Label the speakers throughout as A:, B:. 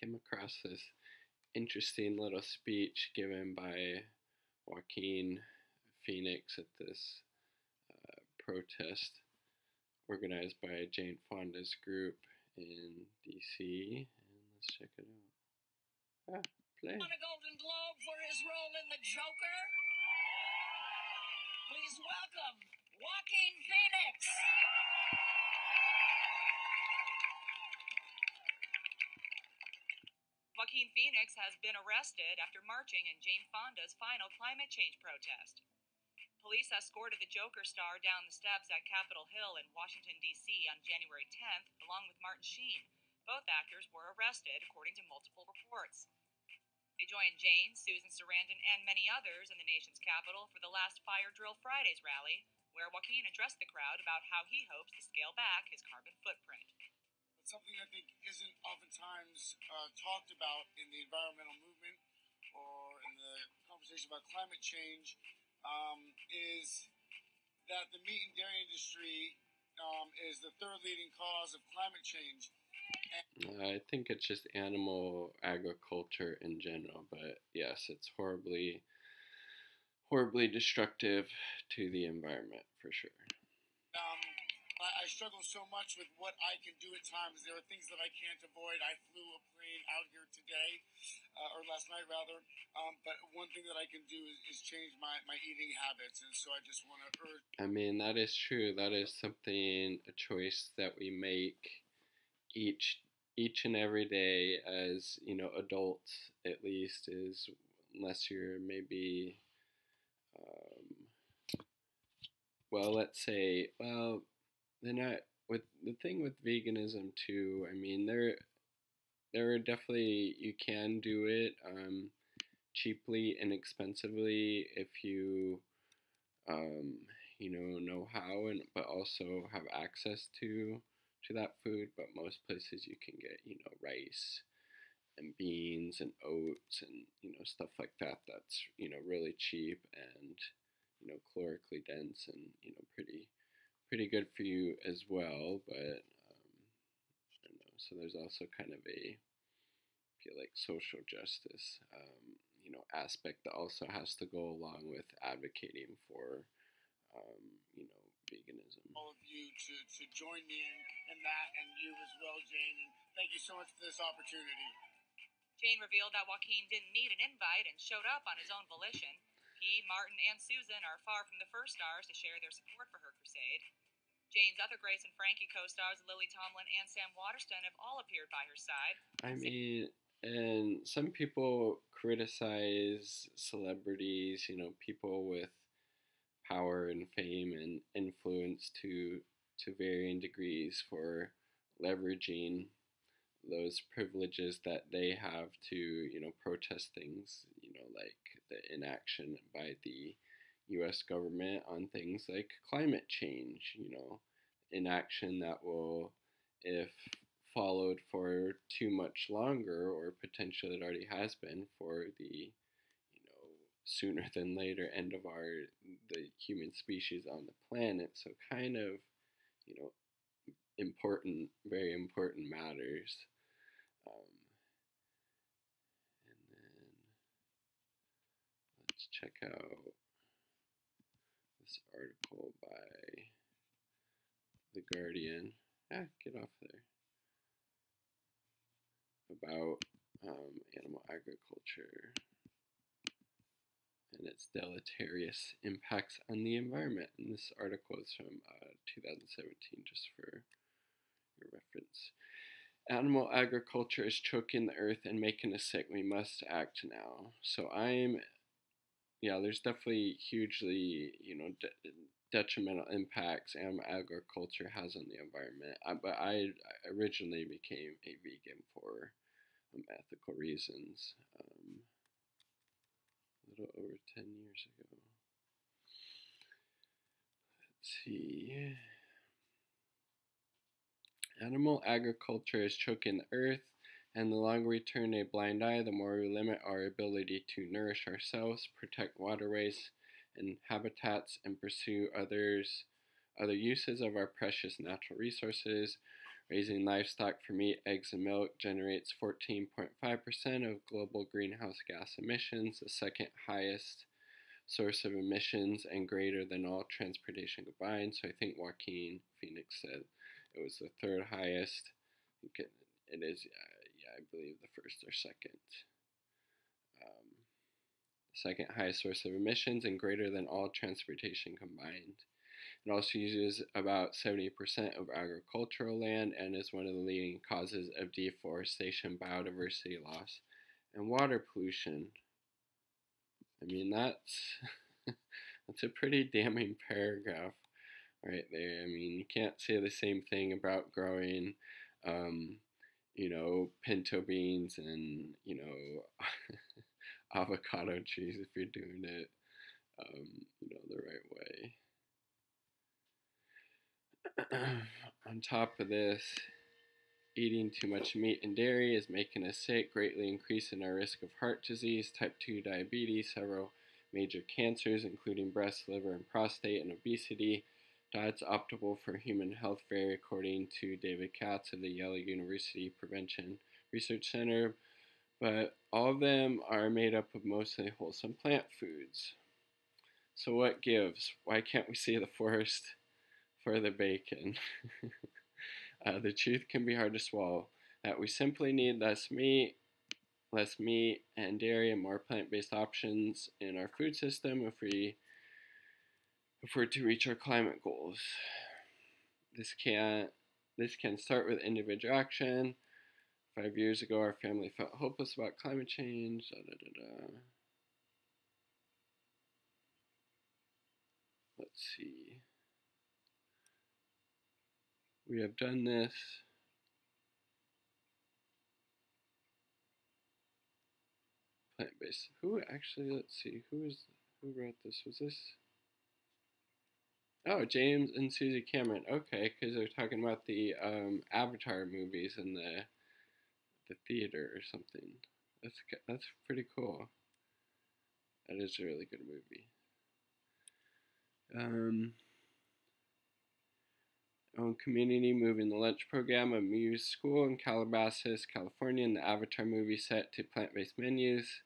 A: came across this interesting little speech given by Joaquin Phoenix at this protest organized by Jane Fonda's group in DC. And let's check it out. Ah, play.
B: Won a Golden Globe for his role in The Joker. Please welcome Joaquin Phoenix.
C: Joaquin Phoenix has been arrested after marching in Jane Fonda's final climate change protest. Police escorted the Joker star down the steps at Capitol Hill in Washington, D.C. on January 10th, along with Martin Sheen. Both actors were arrested, according to multiple reports. They joined Jane, Susan Sarandon, and many others in the nation's capital for the last Fire Drill Fridays rally, where Joaquin addressed the crowd about how he hopes to scale back his carbon footprint.
D: But something I think isn't oftentimes talked about in the environmental movement or in the conversation about climate change is that the meat and dairy industry is the third leading cause of climate change.
A: I think it's just animal agriculture in general, but yes, it's horribly destructive to the environment for sure.
D: I struggle so much with what I can do at times. There are things that I can't avoid. I flew a plane out here today, or last night rather, but one thing that I can do is change my eating habits, and so I just want to urge.
A: I mean, that is true. That is something, a choice that we make each and every day as, you know, adults at least, is unless you're maybe, well, let's say, well, they're not, with the thing with veganism too, I mean, there are definitely, you can do it cheaply, inexpensively if you know how, and but also have access to that food. But most places you can get, you know, rice and beans and oats and, you know, stuff like that that's, you know, really cheap and, you know, calorically dense and, you know, pretty good for you as well. But I don't know, so there's also kind of a, I feel like, social justice you know, aspect that also has to go along with advocating for you know, veganism.
D: All of you to join me in that, and you as well, Jane, and thank you so much for this opportunity.
C: Jane revealed that Joaquin didn't need an invite and showed up on his own volition. He, Martin, and Susan are far from the first stars to share their support for her crusade. Jane's other Grace and Frankie co-stars Lily Tomlin and Sam Waterston have all appeared by her side.
A: I mean, and some people criticize celebrities, you know, people with power and fame and influence to varying degrees for leveraging those privileges that they have to, you know, protest things, you know, like the inaction by the U.S. government on things like climate change, you know, inaction that will, if followed for too much longer, or potentially it already has been, for the, you know, sooner than later end of the human species on the planet. So kind of, you know, important, very important matters. And then let's check out this article by The Guardian. Get off there. About animal agriculture and its deleterious impacts on the environment. And this article is from 2017, just for your reference. Animal agriculture is choking the earth and making us sick. We must act now. So there's definitely hugely, you know, detrimental impacts animal agriculture has on the environment. But I originally became a vegan for ethical reasons a little over 10 years ago. Let's see. Animal agriculture is choking the earth, and the longer we turn a blind eye, the more we limit our ability to nourish ourselves, protect waterways and habitats, and pursue other uses of our precious natural resources. Raising livestock for meat, eggs, and milk generates 14.5% of global greenhouse gas emissions, the second highest source of emissions and greater than all transportation combined. So I think Joaquin Phoenix said it was the third highest. It is, yeah, I believe the first or second. Second highest source of emissions and greater than all transportation combined. It also uses about 70% of agricultural land and is one of the leading causes of deforestation, biodiversity loss, and water pollution. I mean, that's a pretty damning paragraph right there. I mean, you can't say the same thing about growing, pinto beans and, avocado trees if you're doing it, the right way. On top of this, eating too much meat and dairy is making us sick, greatly increasing our risk of heart disease, type 2 diabetes, several major cancers, including breast, liver, and prostate, and obesity. Diets optimal for human health vary according to David Katz of the Yale University Prevention Research Center, but all of them are made up of mostly wholesome plant foods. So what gives? Why can't we see the forest for the bacon? The truth can be hard to swallow, that we simply need less meat and dairy and more plant-based options in our food system if we're to reach our climate goals. This can start with individual action. 5 years ago, our family felt hopeless about climate change. Let's see. We have done this. Plant-based. Let's see. Who wrote this? Was this? Oh, James and Susie Cameron. Okay, because they're talking about the Avatar movies in the theater or something. That's pretty cool. That is a really good movie. Own community moving the lunch program of Muse School in Calabasas, California, and the Avatar movie set to plant-based menus.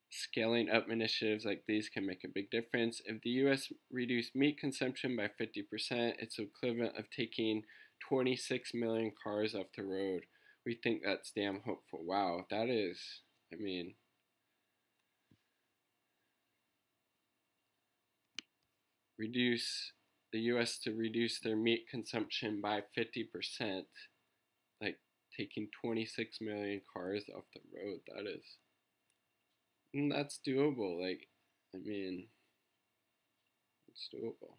A: Scaling up initiatives like these can make a big difference. If the U.S. reduced meat consumption by 50%, it's equivalent of taking 26 million cars off the road. We think that's damn hopeful. Wow, that is, I mean, the U.S. to reduce their meat consumption by 50%, like taking 26 million cars off the road. That's doable. Like, I mean, it's doable.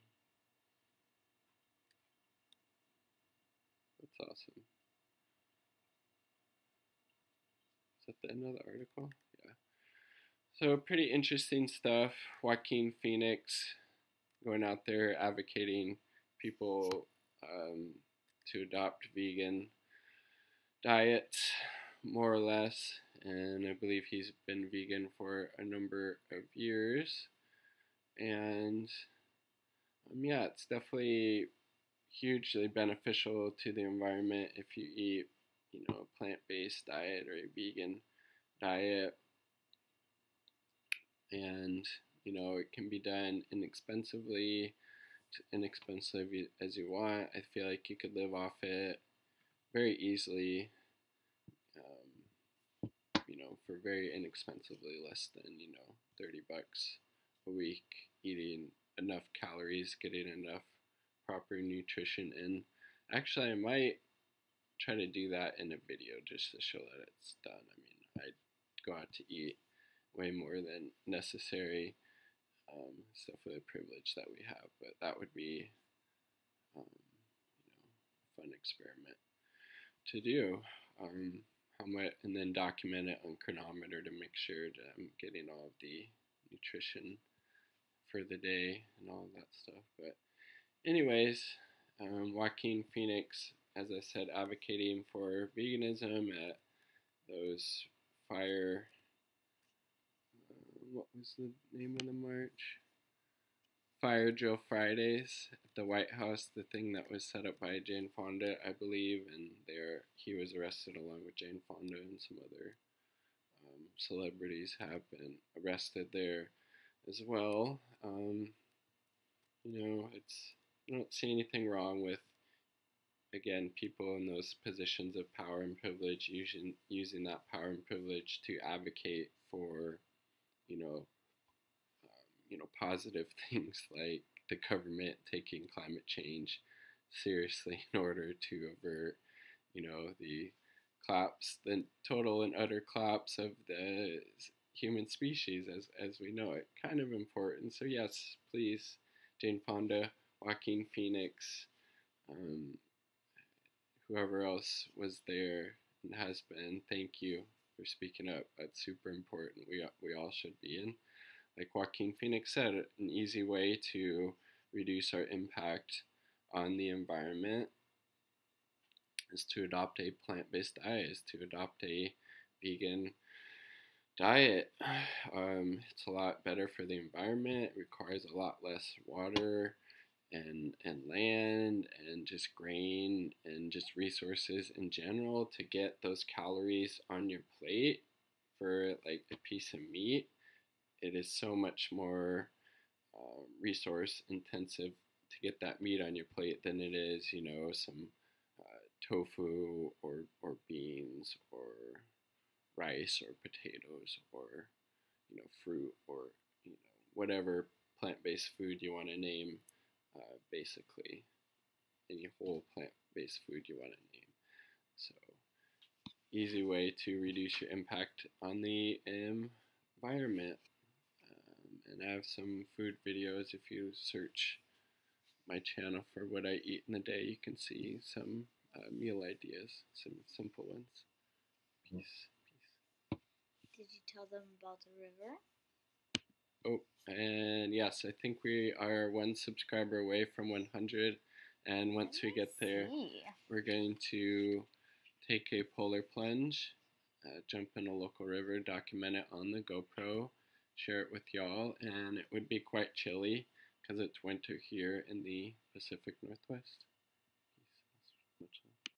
A: That's awesome. Is that the end of the article? Yeah. So pretty interesting stuff. Joaquin Phoenix going out there advocating people to adopt vegan diets, more or less. And I believe he's been vegan for a number of years. And yeah, it's definitely hugely beneficial to the environment if you eat, a plant-based diet or a vegan diet. And, it can be done inexpensive as you want. I feel like you could live off it very easily, for very inexpensively, less than, $30 a week, eating enough calories, getting enough proper nutrition in. Actually, I might try to do that in a video just to show that it's done. I mean, I go out to eat way more than necessary. It's definitely a privilege that we have, but that would be, a fun experiment to do. And then document it on Chronometer to make sure that I'm getting all of the nutrition for the day and all of that stuff. But anyways, Joaquin Phoenix, as I said, advocating for veganism at those fire, what was the name of the march? Fire Drill Fridays at the White House, the thing that was set up by Jane Fonda, I believe, and there he was arrested along with Jane Fonda and some other celebrities have been arrested there as well. It's I don't see anything wrong with, again, people in those positions of power and privilege using that power and privilege to advocate for you know positive things like the government taking climate change seriously in order to avert the the total and utter collapse of the human species as we know it. Kind of important. So yes, please, Jane Fonda, Joaquin Phoenix, um, whoever else was there and has been, thank you for speaking up. That's super important. We all should be in. Like Joaquin Phoenix said, an easy way to reduce our impact on the environment is to adopt a plant-based diet, is to adopt a vegan diet. It's a lot better for the environment. It requires a lot less water and land and just grain and just resources in general to get those calories on your plate for like a piece of meat. It is so much more resource intensive to get that meat on your plate than it is, some tofu or beans or rice or potatoes or fruit or whatever plant-based food you want to name. Basically, any whole plant-based food you want to name. So, easy way to reduce your impact on the environment. And I have some food videos. If you search my channel for what I eat in the day, you can see some meal ideas, some simple ones. Peace.
E: Did you tell them about the river?
A: Oh, and yes, I think we are one subscriber away from 100. And once we get there, we're going to take a polar plunge, jump in a local river, document it on the GoPro, share it with y'all, and it would be quite chilly because it's winter here in the Pacific Northwest.